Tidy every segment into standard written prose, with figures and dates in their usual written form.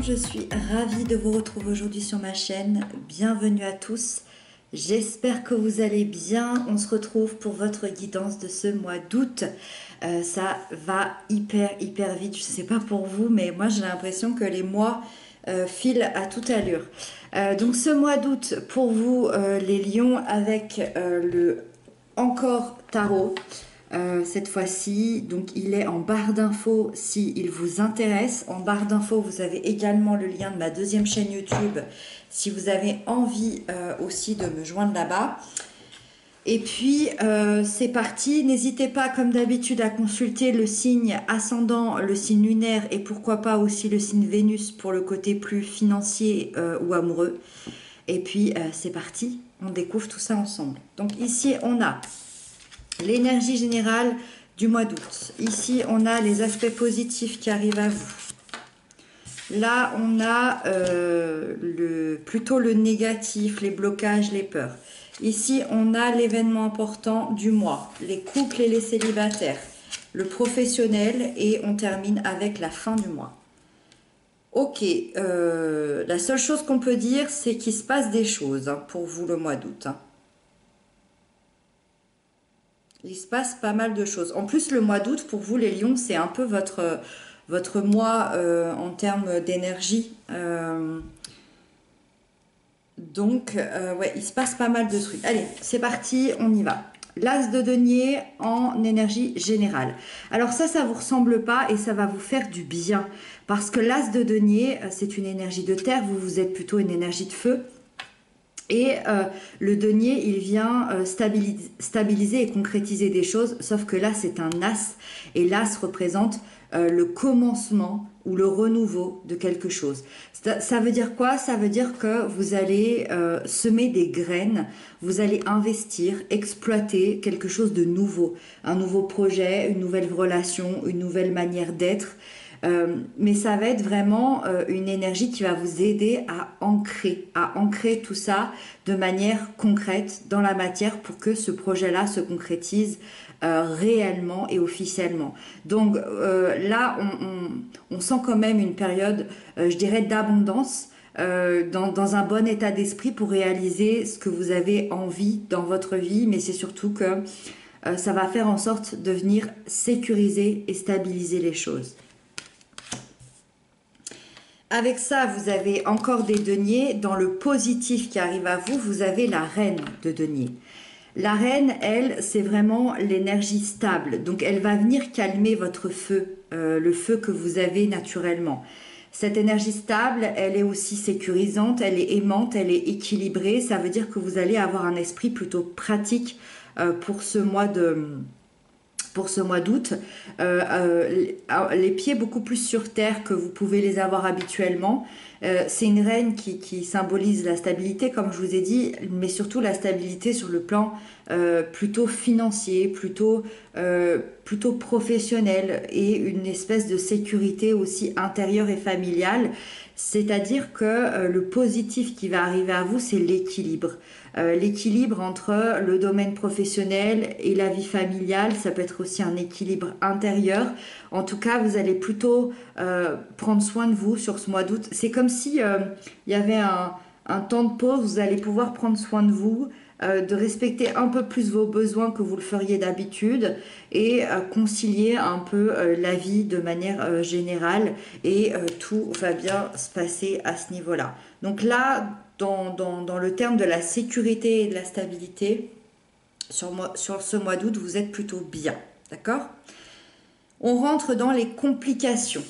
je suis ravie de vous retrouver aujourd'hui sur ma chaîne. Bienvenue à tous. J'espère que vous allez bien. On se retrouve pour votre guidance de ce mois d'août. Ça va hyper vite. Je ne sais pas pour vous, mais moi j'ai l'impression que les mois filent à toute allure. Donc ce mois d'août, pour vous les lions, avec le Encore Tarot. Cette fois-ci, donc il est en barre d'infos si il vous intéresse. En barre d'infos, vous avez également le lien de ma deuxième chaîne YouTube si vous avez envie aussi de me joindre là-bas. Et puis c'est parti. N'hésitez pas comme d'habitude à consulter le signe ascendant, le signe lunaire et pourquoi pas aussi le signe Vénus pour le côté plus financier ou amoureux. Et puis c'est parti, on découvre tout ça ensemble. Donc ici on a l'énergie générale du mois d'août. Ici, on a les aspects positifs qui arrivent à vous. Là, on a plutôt le négatif, les blocages, les peurs. Ici, on a l'événement important du mois, les couples et les célibataires, le professionnel, et on termine avec la fin du mois. Ok, la seule chose qu'on peut dire, c'est qu'il se passe des choses pour vous le mois d'août. Il se passe pas mal de choses. En plus, le mois d'août, pour vous les lions, c'est un peu votre mois en termes d'énergie. Donc, ouais, il se passe pas mal de trucs. Allez, c'est parti, on y va. L'as de denier en énergie générale. Alors ça vous ressemble pas et ça va vous faire du bien. Parce que l'as de denier, c'est une énergie de terre, vous êtes plutôt une énergie de feu. Et le denier, il vient stabiliser et concrétiser des choses, sauf que là, c'est un as. Et l'as représente le commencement ou le renouveau de quelque chose. Ça veut dire quoi? Ça veut dire que vous allez semer des graines, vous allez investir, exploiter quelque chose de nouveau. Un nouveau projet, une nouvelle relation, une nouvelle manière d'être. Mais ça va être vraiment une énergie qui va vous aider à ancrer tout ça de manière concrète dans la matière pour que ce projet-là se concrétise réellement et officiellement. Donc là, on sent quand même une période, je dirais, d'abondance, dans un bon état d'esprit pour réaliser ce que vous avez envie dans votre vie, mais c'est surtout que ça va faire en sorte de venir sécuriser et stabiliser les choses. Avec ça, vous avez encore des deniers. Dans le positif qui arrive à vous, vous avez la reine de denier. La reine, elle, c'est vraiment l'énergie stable. Donc, elle va venir calmer votre feu, le feu que vous avez naturellement. Cette énergie stable, elle est aussi sécurisante, elle est aimante, elle est équilibrée. Ça veut dire que vous allez avoir un esprit plutôt pratique pour ce mois d'août, les pieds beaucoup plus sur terre que vous pouvez les avoir habituellement. C'est une reine qui symbolise la stabilité, comme je vous ai dit, mais surtout la stabilité sur le plan plutôt financier, plutôt professionnel, et une espèce de sécurité aussi intérieure et familiale. C'est-à-dire que le positif qui va arriver à vous, c'est l'équilibre. L'équilibre entre le domaine professionnel et la vie familiale, ça peut être aussi un équilibre intérieur. En tout cas, vous allez plutôt prendre soin de vous sur ce mois d'août. C'est comme si il y avait un temps de pause, vous allez pouvoir prendre soin de vous, de respecter un peu plus vos besoins que vous le feriez d'habitude, et concilier un peu la vie de manière générale, et tout va bien se passer à ce niveau-là. Donc là, dans le terme de la sécurité et de la stabilité, sur ce mois d'août, vous êtes plutôt bien, d'accord? On rentre dans les complications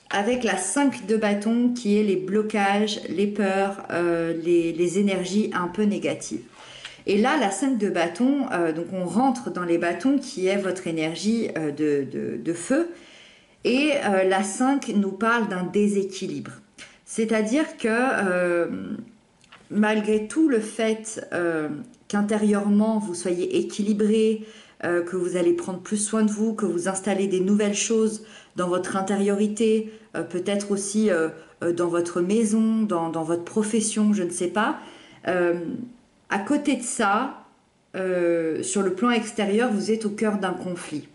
avec la 5 de bâton qui est les blocages, les peurs, les énergies un peu négatives. Et là, la 5 de bâton, donc on rentre dans les bâtons qui est votre énergie de feu. Et la 5 nous parle d'un déséquilibre. C'est-à-dire que malgré tout le fait qu'intérieurement vous soyez équilibré, que vous allez prendre plus soin de vous, que vous installez des nouvelles choses dans votre intériorité, peut-être aussi dans votre maison, dans votre profession, je ne sais pas. À côté de ça, sur le plan extérieur, vous êtes au cœur d'un conflit.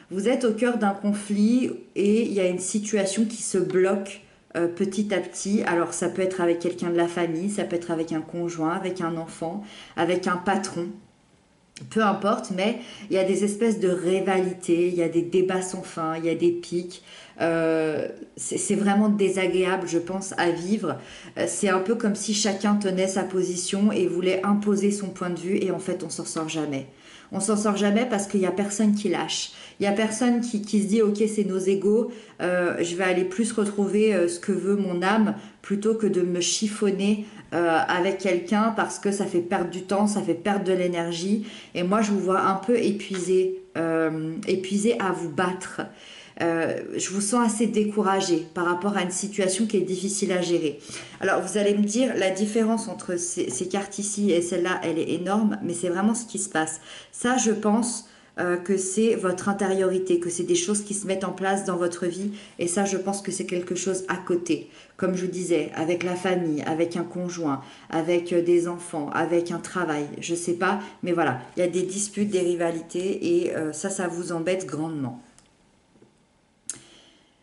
Vous êtes au cœur d'un conflit et il y a une situation qui se bloque petit à petit. Alors ça peut être avec quelqu'un de la famille, ça peut être avec un conjoint, avec un enfant, avec un patron. Peu importe, mais il y a des espèces de rivalités, il y a des débats sans fin, il y a des pics. C'est vraiment désagréable, je pense, à vivre. C'est un peu comme si chacun tenait sa position et voulait imposer son point de vue, et en fait, on s'en sort jamais. On s'en sort jamais parce qu'il n'y a personne qui lâche. Il n'y a personne qui se dit, ok, c'est nos égaux, je vais aller plus retrouver ce que veut mon âme plutôt que de me chiffonner avec quelqu'un parce que ça fait perdre du temps, ça fait perdre de l'énergie. Et moi, je vous vois un peu épuisé à vous battre. Je vous sens assez découragé par rapport à une situation qui est difficile à gérer. Alors, vous allez me dire, la différence entre ces cartes ici et celle-là, elle est énorme, mais c'est vraiment ce qui se passe. Ça, je pense que c'est votre intériorité, que c'est des choses qui se mettent en place dans votre vie, et ça, je pense que c'est quelque chose à côté. Comme je vous disais, avec la famille, avec un conjoint, avec des enfants, avec un travail, je sais pas, mais voilà, il y a des disputes, des rivalités, et ça vous embête grandement.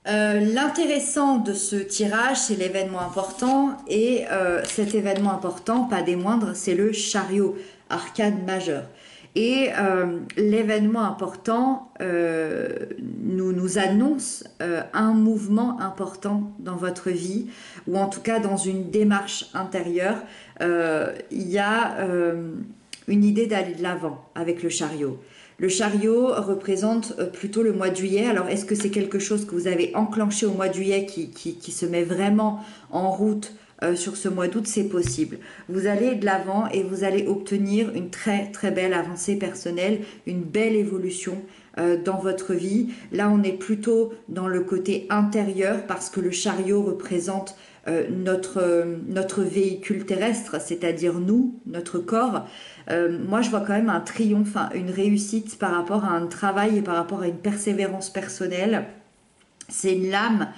L'intéressant de ce tirage, c'est l'événement important, et cet événement important, pas des moindres, c'est le chariot, arcane majeur. Et l'événement important nous annonce un mouvement important dans votre vie, ou en tout cas dans une démarche intérieure. Il y a une idée d'aller de l'avant avec le chariot. Le chariot représente plutôt le mois de juillet. Alors, est-ce que c'est quelque chose que vous avez enclenché au mois de juillet qui se met vraiment en route sur ce mois d'août? C'est possible. Vous allez de l'avant et vous allez obtenir une très très belle avancée personnelle, une belle évolution dans votre vie. Là, on est plutôt dans le côté intérieur parce que le chariot représente notre véhicule terrestre, c'est-à-dire nous, notre corps. Moi, je vois quand même un triomphe, hein, une réussite par rapport à un travail et par rapport à une persévérance personnelle. C'est une lame,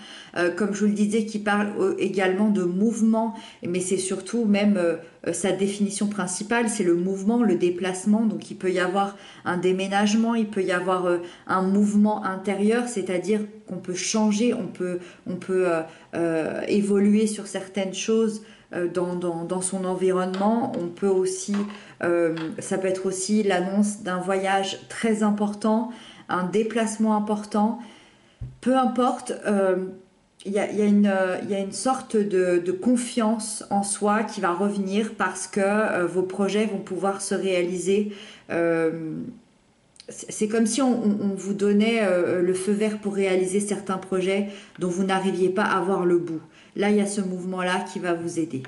comme je vous le disais, qui parle également de mouvement, mais c'est surtout même sa définition principale, c'est le mouvement, le déplacement. Donc il peut y avoir un déménagement, il peut y avoir un mouvement intérieur, c'est-à-dire qu'on peut changer, on peut évoluer sur certaines choses dans son environnement. On peut aussi, ça peut être aussi l'annonce d'un voyage très important, un déplacement important. Peu importe, il y a une sorte de confiance en soi qui va revenir parce que vos projets vont pouvoir se réaliser. Euh, c'est comme si on vous donnait le feu vert pour réaliser certains projets dont vous n'arriviez pas à voir le bout. Là, il y a ce mouvement-là qui va vous aider.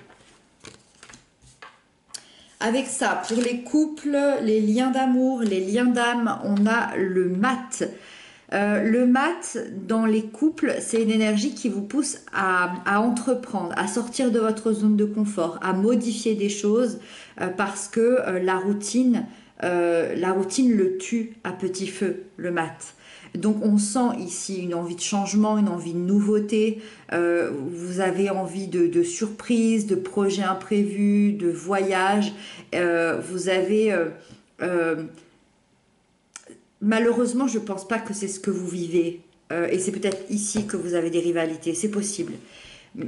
Avec ça, pour les couples, les liens d'amour, les liens d'âme, on a le mat. Le mat, dans les couples, c'est une énergie qui vous pousse à entreprendre, à sortir de votre zone de confort, à modifier des choses parce que la routine le tue à petit feu, le mat. Donc on sent ici une envie de changement, une envie de nouveauté, vous avez envie de surprises, de projets imprévus, de voyages, vous avez... malheureusement, je ne pense pas que c'est ce que vous vivez. Et c'est peut-être ici que vous avez des rivalités. C'est possible.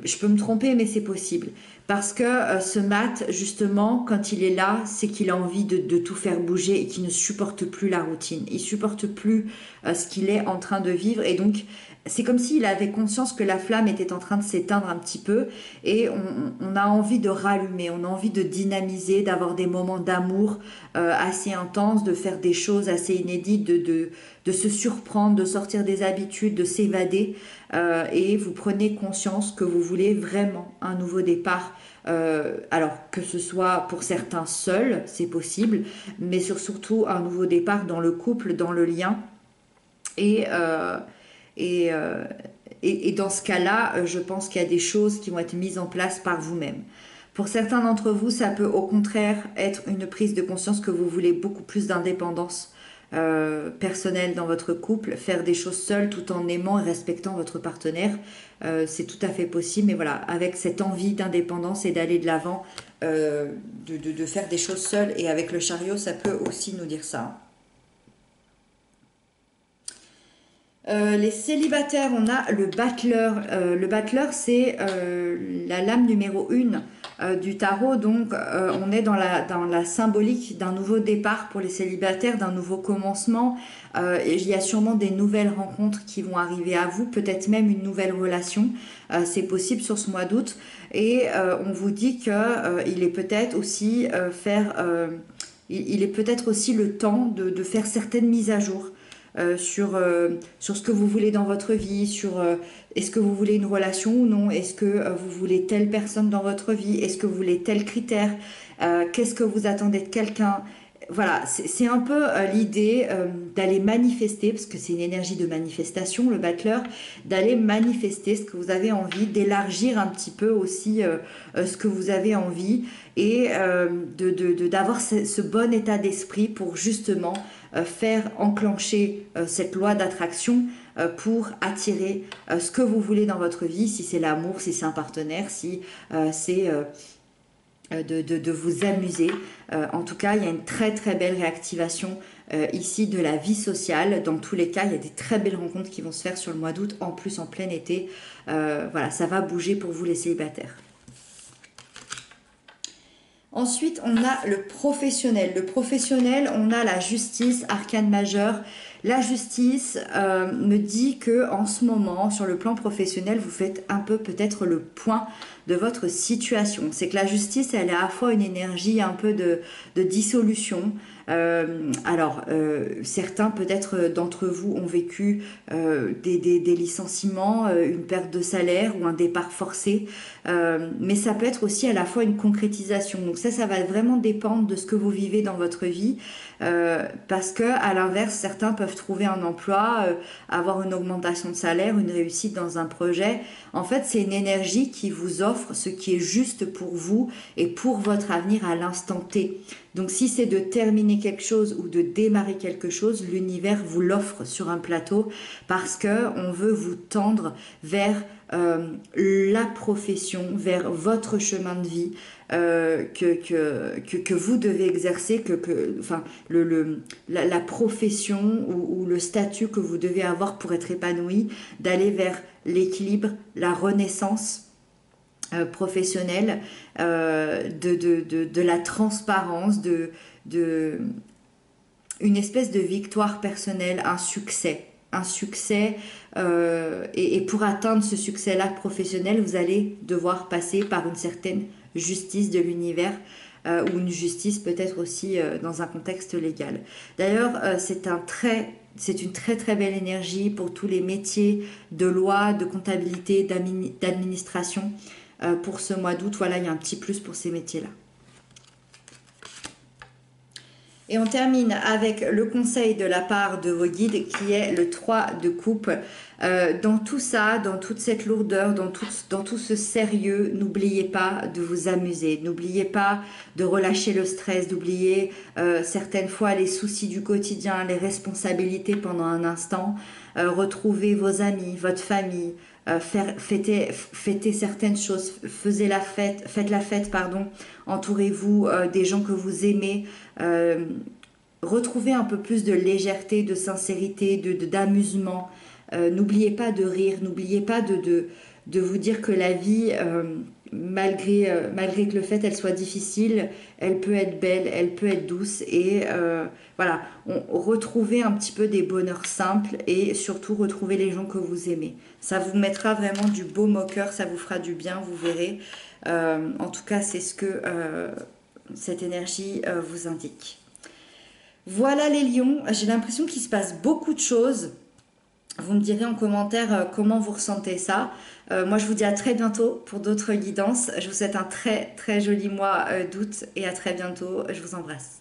Je peux me tromper, mais c'est possible. Parce que ce mat, justement, quand il est là, c'est qu'il a envie de tout faire bouger et qu'il ne supporte plus la routine. Il supporte plus ce qu'il est en train de vivre. Et donc, c'est comme s'il avait conscience que la flamme était en train de s'éteindre un petit peu. Et on a envie de rallumer, on a envie de dynamiser, d'avoir des moments d'amour assez intenses, de faire des choses assez inédites, de se surprendre, de sortir des habitudes, de s'évader. Et vous prenez conscience que vous voulez vraiment un nouveau départ. Alors que ce soit pour certains seuls, c'est possible, mais surtout un nouveau départ dans le couple, dans le lien. Et, euh, et, euh, et dans ce cas-là, je pense qu'il y a des choses qui vont être mises en place par vous-même. Pour certains d'entre vous, ça peut au contraire être une prise de conscience que vous voulez beaucoup plus d'indépendance personnelle dans votre couple, faire des choses seul tout en aimant et respectant votre partenaire. C'est tout à fait possible, mais voilà, avec cette envie d'indépendance et d'aller de l'avant, de faire des choses seul. Et avec le chariot, ça peut aussi nous dire ça. Les célibataires, on a le battleur. Le battleur, c'est la lame numéro 1 du tarot. Donc, on est dans la symbolique d'un nouveau départ pour les célibataires, d'un nouveau commencement. Et il y a sûrement des nouvelles rencontres qui vont arriver à vous, peut-être même une nouvelle relation. C'est possible sur ce mois d'août. Et on vous dit que il est peut-être aussi il est peut-être aussi le temps de faire certaines mises à jour sur ce que vous voulez dans votre vie, sur est-ce que vous voulez une relation ou non, est-ce que vous voulez telle personne dans votre vie, est-ce que vous voulez tel critère, qu'est-ce que vous attendez de quelqu'un. Voilà, c'est un peu l'idée d'aller manifester, parce que c'est une énergie de manifestation, le battleur, d'aller manifester ce que vous avez envie, d'élargir un petit peu aussi ce que vous avez envie et d'avoir ce bon état d'esprit pour justement faire enclencher cette loi d'attraction pour attirer ce que vous voulez dans votre vie, si c'est l'amour, si c'est un partenaire, si c'est de vous amuser. En tout cas, il y a une très très belle réactivation ici de la vie sociale. Dans tous les cas, il y a des très belles rencontres qui vont se faire sur le mois d'août, en plus en plein été. Voilà, ça va bouger pour vous les célibataires. Ensuite, on a le professionnel. Le professionnel, on a la justice, arcane majeure. La justice me dit que en ce moment, sur le plan professionnel, vous faites un peu peut-être le point de votre situation. C'est que la justice, elle a à la fois une énergie un peu de dissolution. Certains peut-être d'entre vous ont vécu des licenciements, une perte de salaire ou un départ forcé. Mais ça peut être aussi à la fois une concrétisation. Donc ça va vraiment dépendre de ce que vous vivez dans votre vie. Parce que à l'inverse, certains peuvent trouver un emploi, avoir une augmentation de salaire, une réussite dans un projet. En fait, c'est une énergie qui vous offre ce qui est juste pour vous et pour votre avenir à l'instant T. Donc si c'est de terminer quelque chose ou de démarrer quelque chose, l'univers vous l'offre sur un plateau parce que on veut vous tendre vers la profession, vers votre chemin de vie que vous devez exercer, la profession ou le statut que vous devez avoir pour être épanoui, d'aller vers l'équilibre, la renaissance professionnelle, de la transparence, une espèce de victoire personnelle, un succès. Et pour atteindre ce succès-là professionnel, vous allez devoir passer par une certaine justice de l'univers ou une justice peut-être aussi dans un contexte légal. D'ailleurs, c'est une très très belle énergie pour tous les métiers de loi, de comptabilité, d'administration. Pour ce mois d'août, voilà, il y a un petit plus pour ces métiers-là. Et on termine avec le conseil de la part de vos guides qui est le 3 de coupe. Dans tout ça, dans toute cette lourdeur, dans tout ce sérieux, n'oubliez pas de vous amuser. N'oubliez pas de relâcher le stress, d'oublier certaines fois les soucis du quotidien, les responsabilités pendant un instant. Retrouvez vos amis, votre famille. Fêtez certaines choses, faites la fête, pardon. Entourez-vous des gens que vous aimez. Retrouvez un peu plus de légèreté, de sincérité, d'amusement. N'oubliez pas de rire, n'oubliez pas de vous dire que la vie, malgré que le fait elle soit difficile, elle peut être belle, elle peut être douce et voilà, retrouvez un petit peu des bonheurs simples et surtout retrouvez les gens que vous aimez. Ça vous mettra vraiment du baume au cœur, ça vous fera du bien, vous verrez. En tout cas, c'est ce que cette énergie vous indique. Voilà les lions, j'ai l'impression qu'il se passe beaucoup de choses. Vous me direz en commentaire comment vous ressentez ça. Moi, je vous dis à très bientôt pour d'autres guidances. Je vous souhaite un très très joli mois d'août et à très bientôt. Je vous embrasse.